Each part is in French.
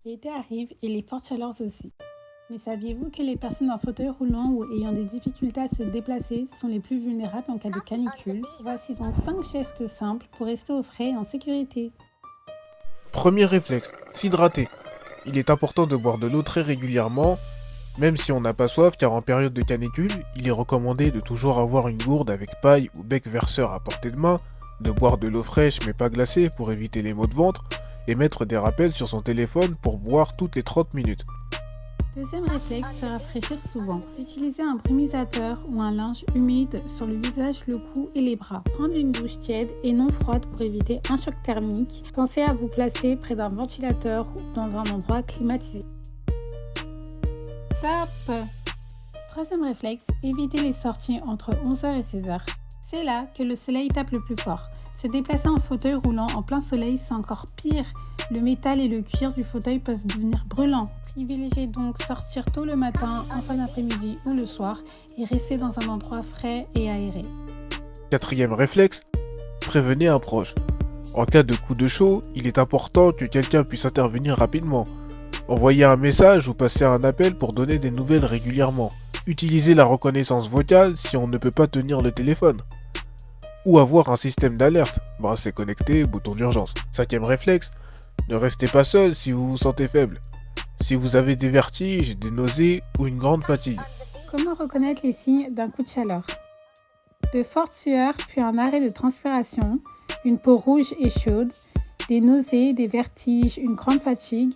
L'été arrive et les fortes chaleurs aussi. Mais saviez-vous que les personnes en fauteuil roulant ou ayant des difficultés à se déplacer sont les plus vulnérables en cas de canicule? Voici donc 5 gestes simples pour rester au frais et en sécurité. Premier réflexe, s'hydrater. Il est important de boire de l'eau très régulièrement, même si on n'a pas soif, car en période de canicule, il est recommandé de toujours avoir une gourde avec paille ou bec verseur à portée de main, de boire de l'eau fraîche mais pas glacée pour éviter les maux de ventre, et mettre des rappels sur son téléphone pour boire toutes les 30 minutes. Deuxième réflexe, se rafraîchir souvent. Utiliser un brumisateur ou un linge humide sur le visage, le cou et les bras. Prendre une douche tiède et non froide pour éviter un choc thermique. Pensez à vous placer près d'un ventilateur ou dans un endroit climatisé. Top! Troisième réflexe, éviter les sorties entre 11h et 16h. C'est là que le soleil tape le plus fort. Se déplacer en fauteuil roulant en plein soleil, c'est encore pire. Le métal et le cuir du fauteuil peuvent devenir brûlants. Privilégiez donc sortir tôt le matin, en fin d'après-midi ou le soir et rester dans un endroit frais et aéré. Quatrième réflexe, prévenez un proche. En cas de coup de chaud, il est important que quelqu'un puisse intervenir rapidement. Envoyez un message ou passer un appel pour donner des nouvelles régulièrement. Utilisez la reconnaissance vocale si on ne peut pas tenir le téléphone. Ou avoir un système d'alerte, bracelet connecté, bouton d'urgence. Cinquième réflexe, ne restez pas seul si vous vous sentez faible. Si vous avez des vertiges, des nausées ou une grande fatigue. Comment reconnaître les signes d'un coup de chaleur? De fortes sueurs, puis un arrêt de transpiration, une peau rouge et chaude, des nausées, des vertiges, une grande fatigue,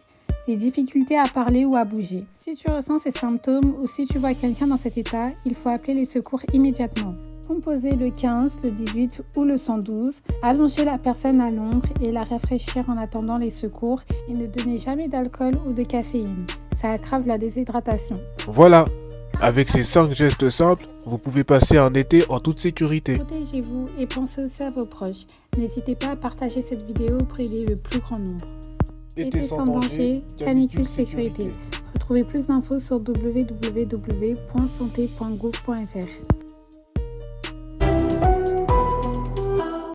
des difficultés à parler ou à bouger. Si tu ressens ces symptômes ou si tu vois quelqu'un dans cet état, il faut appeler les secours immédiatement. Composez le 15, le 18 ou le 112, allongez la personne à l'ombre et la rafraîchir en attendant les secours et ne donnez jamais d'alcool ou de caféine. Ça aggrave la déshydratation. Voilà, avec ces 5 gestes simples, vous pouvez passer un été en toute sécurité. Protégez-vous et pensez aussi à vos proches. N'hésitez pas à partager cette vidéo pour aider le plus grand nombre. Été sans danger, canicule sécurité. Retrouvez plus d'infos sur www.santé.gouv.fr.